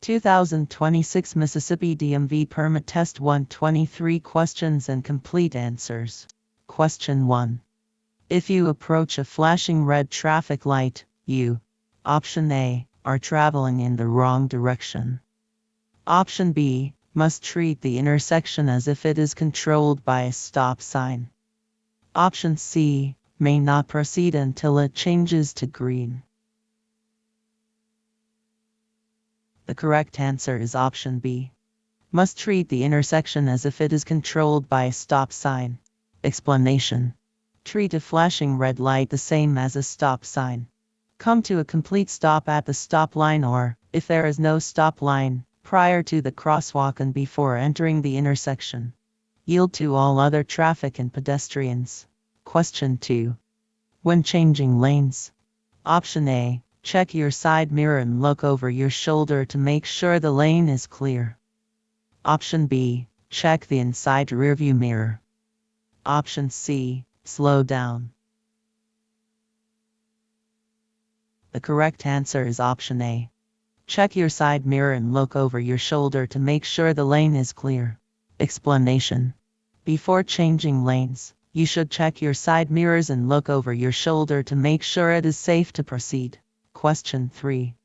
2026 Mississippi DMV Permit Test 123 Questions and Complete Answers. Question 1. If you approach a flashing red traffic light, you, option A, are traveling in the wrong direction. Option B, must treat the intersection as if it is controlled by a stop sign. Option C, may not proceed until it changes to green. The correct answer is option B. Must treat the intersection as if it is controlled by a stop sign. Explanation. Treat a flashing red light the same as a stop sign. Come to a complete stop at the stop line or, if there is no stop line, prior to the crosswalk and before entering the intersection. Yield to all other traffic and pedestrians. Question 2. When changing lanes. Option A. Check your side mirror and look over your shoulder to make sure the lane is clear. Option B. Check the inside rearview mirror. Option C. Slow down. The correct answer is option A. Check your side mirror and look over your shoulder to make sure the lane is clear. Explanation. Before changing lanes, you should check your side mirrors and look over your shoulder to make sure it is safe to proceed. Question 3.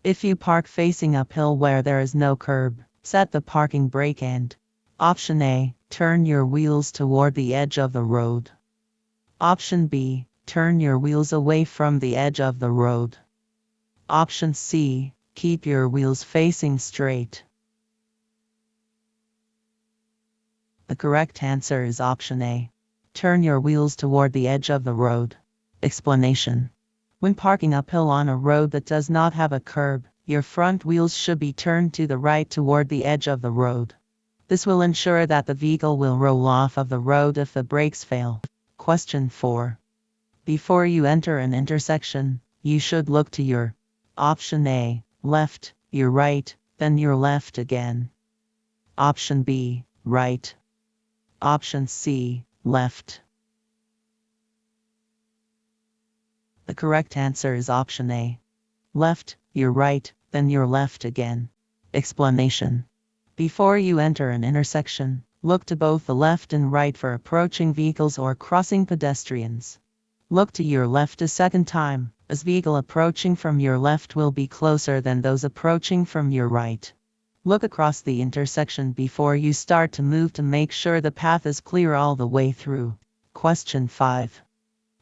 If you park facing uphill where there is no curb, set the parking brake and option A, turn your wheels toward the edge of the road. Option B, turn your wheels away from the edge of the road. Option C, keep your wheels facing straight. The correct answer is option A. Turn your wheels toward the edge of the road. Explanation. When parking uphill on a road that does not have a curb, your front wheels should be turned to the right toward the edge of the road. This will ensure that the vehicle will roll off of the road if the brakes fail. Question 4. Before you enter an intersection, you should look to your option A, left, your right, then your left again. Option B, right. Option C, left. The correct answer is option A. Left, your right, then your left again. Explanation. Before you enter an intersection, look to both the left and right for approaching vehicles or crossing pedestrians. Look to your left a second time, as vehicle approaching from your left will be closer than those approaching from your right. Look across the intersection before you start to move to make sure the path is clear all the way through. Question 5.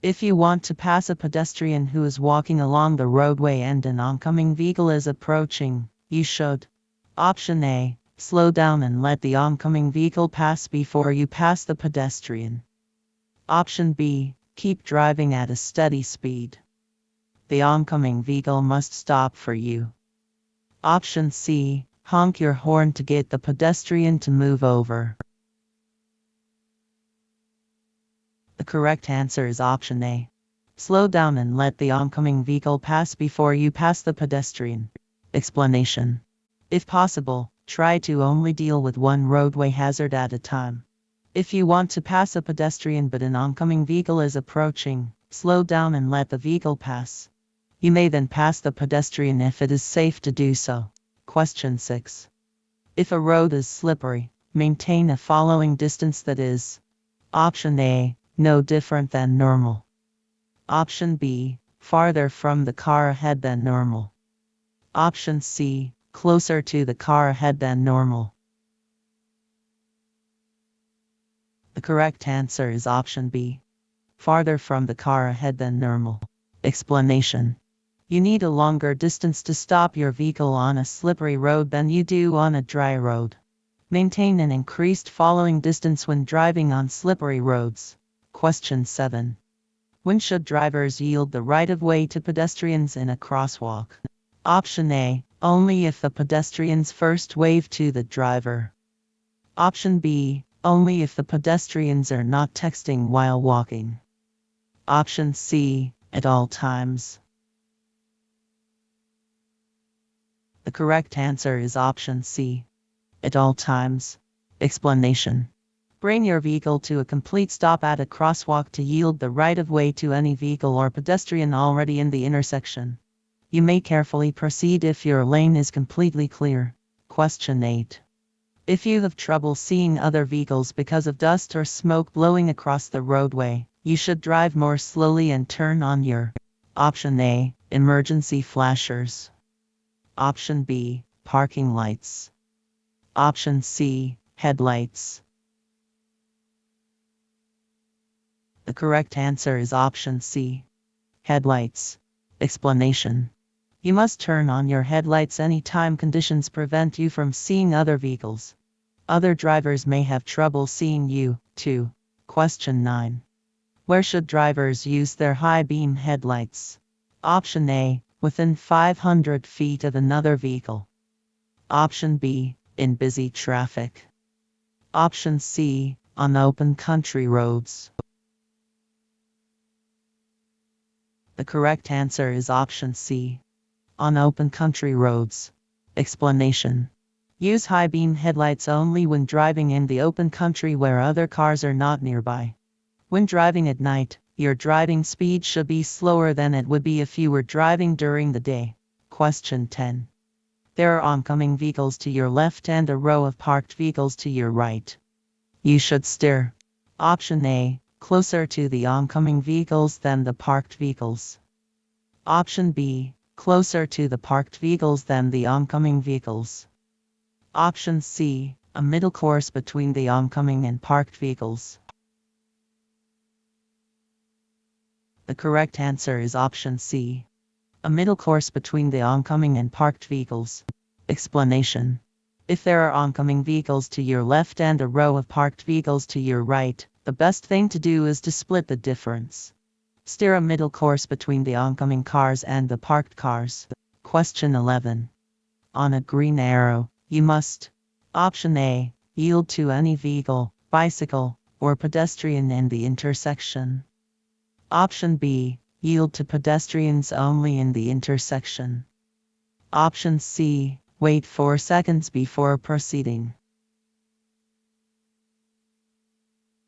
If you want to pass a pedestrian who is walking along the roadway and an oncoming vehicle is approaching, you should option A, slow down and let the oncoming vehicle pass before you pass the pedestrian. Option B, keep driving at a steady speed. The oncoming vehicle must stop for you. Option C, honk your horn to get the pedestrian to move over. The correct answer is option A. Slow down and let the oncoming vehicle pass before you pass the pedestrian. Explanation. If possible, try to only deal with one roadway hazard at a time. If you want to pass a pedestrian but an oncoming vehicle is approaching, slow down and let the vehicle pass. You may then pass the pedestrian if it is safe to do so. Question 6. If a road is slippery, maintain a following distance that is option A, no different than normal. Option B, farther from the car ahead than normal. Option C, closer to the car ahead than normal. The correct answer is option B. Farther from the car ahead than normal. Explanation. You need a longer distance to stop your vehicle on a slippery road than you do on a dry road. Maintain an increased following distance when driving on slippery roads. Question 7. When should drivers yield the right-of-way to pedestrians in a crosswalk? Option A, only if the pedestrians first wave to the driver. Option B, only if the pedestrians are not texting while walking. Option C, at all times. The correct answer is option C. At all times. Explanation. Bring your vehicle to a complete stop at a crosswalk to yield the right-of-way to any vehicle or pedestrian already in the intersection. You may carefully proceed if your lane is completely clear. Question 8. If you have trouble seeing other vehicles because of dust or smoke blowing across the roadway, you should drive more slowly and turn on your Option A, emergency flashers. Option B, parking lights. Option C, headlights. The correct answer is option C, headlights. Explanation. You must turn on your headlights anytime conditions prevent you from seeing other vehicles. Other drivers may have trouble seeing you, too. Question 9. Where should drivers use their high beam headlights? Option A, within 500 feet of another vehicle. Option B, in busy traffic. Option C, on open country roads. The correct answer is option C, on open country roads. Explanation. Use high beam headlights only when driving in the open country where other cars are not nearby. When driving at night, your driving speed should be slower than it would be if you were driving during the day. Question 10. There are oncoming vehicles to your left and a row of parked vehicles to your right. You should steer. Option A, closer to the oncoming vehicles than the parked vehicles. Option B, closer to the parked vehicles than the oncoming vehicles. Option C, a middle course between the oncoming and parked vehicles. The correct answer is option C, a middle course between the oncoming and parked vehicles. Explanation. If there are oncoming vehicles to your left and a row of parked vehicles to your right, the best thing to do is to split the difference. Steer a middle course between the oncoming cars and the parked cars. Question 11. On a green arrow, you must Option A, yield to any vehicle, bicycle, or pedestrian in the intersection. Option B, yield to pedestrians only in the intersection. Option C, wait 4 seconds before proceeding.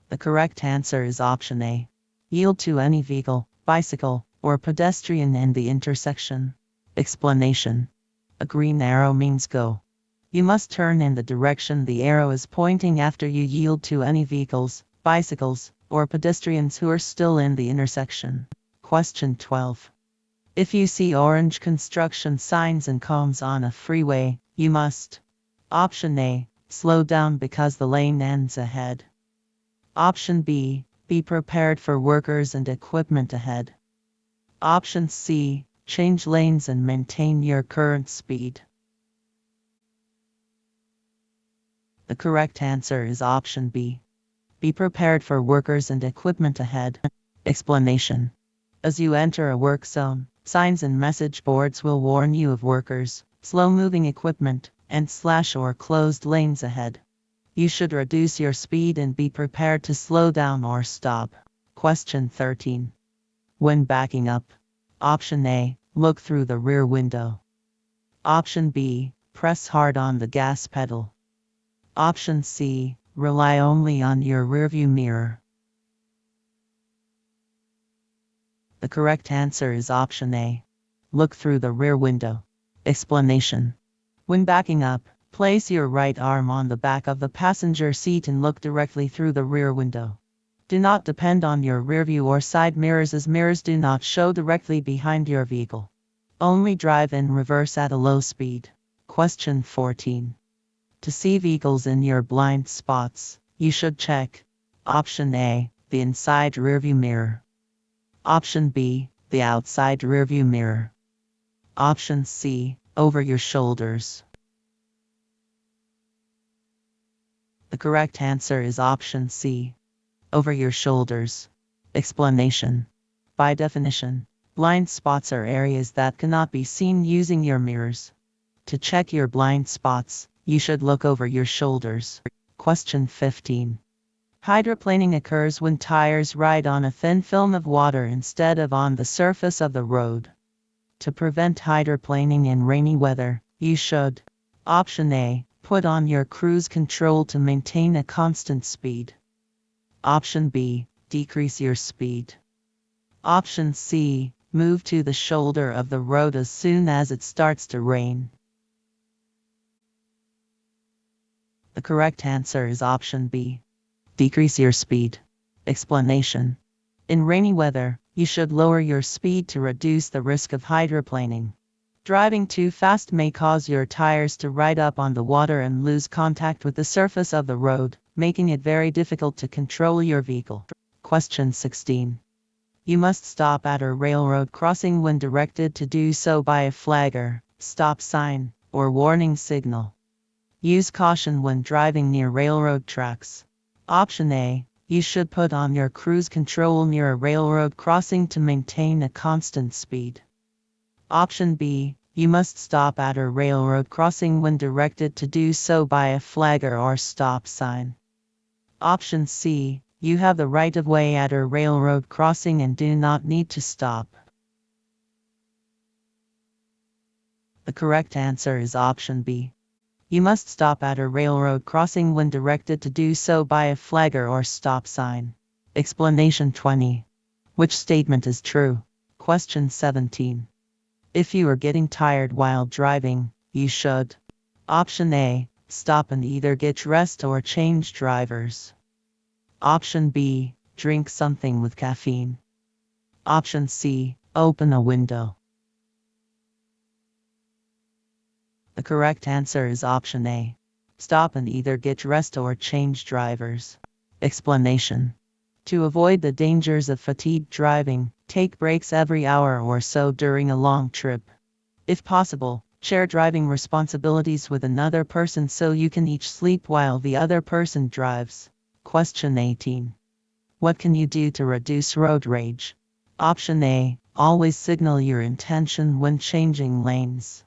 The correct answer is option A, yield to any vehicle, bicycle, or pedestrian in the intersection. Explanation. A green arrow means go. You must turn in the direction the arrow is pointing after you yield to any vehicles, bicycles, or pedestrians who are still in the intersection. Question 12. If you see orange construction signs and cones on a freeway, you must Option A, slow down because the lane ends ahead. Option B, be prepared for workers and equipment ahead. Option C, change lanes and maintain your current speed. The correct answer is option B. Be prepared for workers and equipment ahead. Explanation. As you enter a work zone, signs and message boards will warn you of workers, slow-moving equipment, and slash or closed lanes ahead. You should reduce your speed and be prepared to slow down or stop. Question 13. When backing up, Option A, look through the rear window. Option B, press hard on the gas pedal. Option C, rely only on your rearview mirror. The correct answer is option A. Look through the rear window. Explanation. When backing up, place your right arm on the back of the passenger seat and look directly through the rear window. Do not depend on your rearview or side mirrors as mirrors do not show directly behind your vehicle. Only drive in reverse at a low speed. Question 14. To see vehicles in your blind spots, you should check Option A, the inside rearview mirror. Option B, the outside rearview mirror. Option C, over your shoulders. The correct answer is option C, over your shoulders. Explanation. By definition, blind spots are areas that cannot be seen using your mirrors. To check your blind spots, you should look over your shoulders. Question 15. Hydroplaning occurs when tires ride on a thin film of water instead of on the surface of the road. To prevent hydroplaning in rainy weather, you should Option A, put on your cruise control to maintain a constant speed. Option B, decrease your speed. Option C, Move to the shoulder of the road as soon as it starts to rain. The correct answer is option B. Decrease your speed. Explanation. In rainy weather, you should lower your speed to reduce the risk of hydroplaning. Driving too fast may cause your tires to ride up on the water and lose contact with the surface of the road, making it very difficult to control your vehicle. Question 16. You must stop at a railroad crossing when directed to do so by a flagger, stop sign, or warning signal. Use caution when driving near railroad tracks. Option A. You should put on your cruise control near a railroad crossing to maintain a constant speed. Option B. You must stop at a railroad crossing when directed to do so by a flagger or stop sign. Option C. You have the right of way at a railroad crossing and do not need to stop. The correct answer is option B. You must stop at a railroad crossing when directed to do so by a flagger or stop sign. Explanation 20. Which statement is true? Question 17. If you are getting tired while driving, you should. Option A. Stop and either get rest or change drivers. Option B. Drink something with caffeine. Option C. Open a window. The correct answer is option A. Stop and either get rest or change drivers. Explanation. To avoid the dangers of fatigue driving, take breaks every hour or so during a long trip. If possible, share driving responsibilities with another person so you can each sleep while the other person drives. Question 18. What can you do to reduce road rage? Option A. Always signal your intention when changing lanes.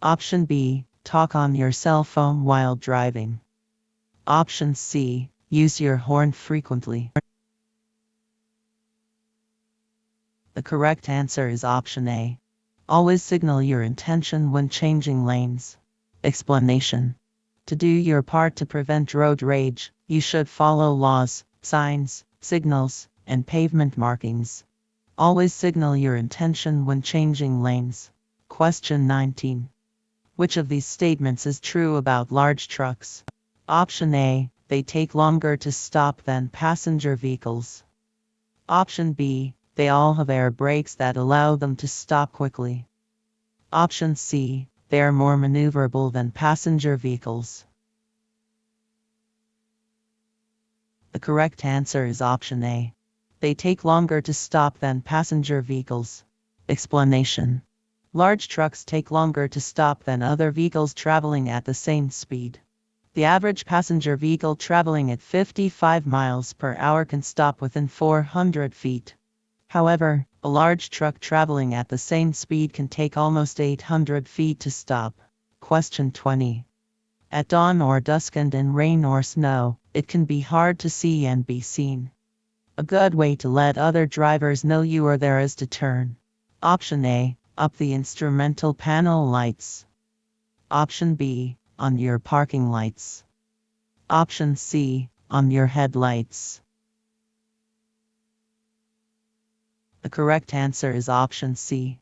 Option B. Talk on your cell phone while driving. Option C. Use your horn frequently. The correct answer is option A. Always signal your intention when changing lanes. Explanation. To do your part to prevent road rage, you should follow laws, signs, signals, and pavement markings. Always signal your intention when changing lanes. Question 19. Which of these statements is true about large trucks? Option A. They take longer to stop than passenger vehicles. Option B. They all have air brakes that allow them to stop quickly. Option C. They are more maneuverable than passenger vehicles. The correct answer is option A. They take longer to stop than passenger vehicles. Explanation. Large trucks take longer to stop than other vehicles traveling at the same speed. The average passenger vehicle traveling at 55 miles per hour can stop within 400 feet. However, a large truck traveling at the same speed can take almost 800 feet to stop. Question 20. At dawn or dusk and in rain or snow, it can be hard to see and be seen. A good way to let other drivers know you are there is to turn. Option A. Up the instrumental panel lights. Option B. On your parking lights. Option C. On your headlights. The correct answer is option C.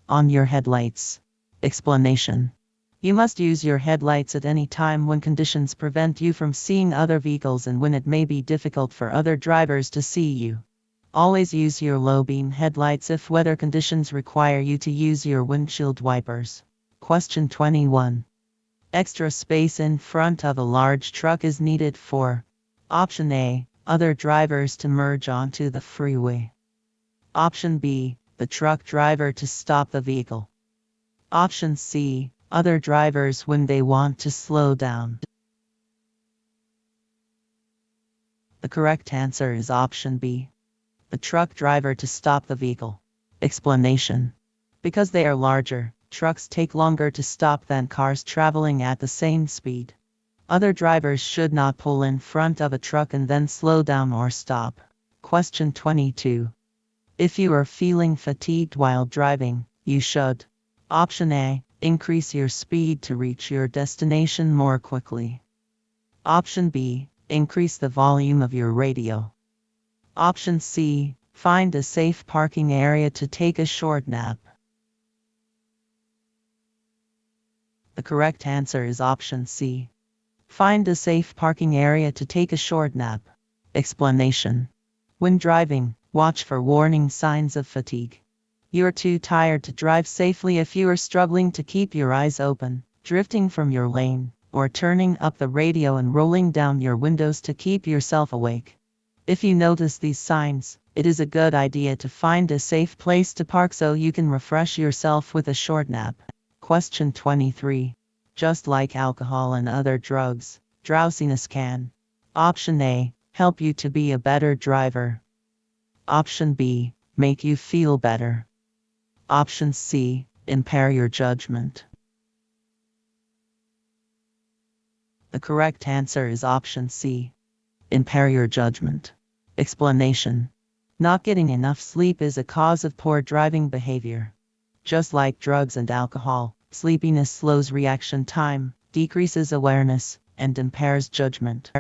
On your headlights. Explanation. You must use your headlights at any time when conditions prevent you from seeing other vehicles and when it may be difficult for other drivers to see you. Always use your low beam headlights if weather conditions require you to use your windshield wipers. Question 21. Extra space in front of a large truck is needed for Option A. Other drivers to merge onto the freeway. Option B. The truck driver to stop the vehicle. Option C. Other drivers when they want to slow down. The correct answer is option B. The truck driver to stop the vehicle. Explanation. Because they are larger, trucks take longer to stop than cars traveling at the same speed. Other drivers should not pull in front of a truck and then slow down or stop. Question 22. If you are feeling fatigued while driving, you should. Option A. Increase your speed to reach your destination more quickly. Option B. Increase the volume of your radio. Option C. Find a safe parking area to take a short nap. The correct answer is option C. Find a safe parking area to take a short nap. Explanation. When driving, watch for warning signs of fatigue. You're too tired to drive safely if you are struggling to keep your eyes open, drifting from your lane, or turning up the radio and rolling down your windows to keep yourself awake. If you notice these signs, it is a good idea to find a safe place to park so you can refresh yourself with a short nap. Question 23. Just like alcohol and other drugs, drowsiness can: Option A, help you to be a better driver. Option B, make you feel better. Option C, impair your judgment. The correct answer is option C. Impair your judgment. Explanation. Not getting enough sleep is a cause of poor driving behavior. Just like drugs and alcohol, sleepiness slows reaction time, decreases awareness, and impairs judgment.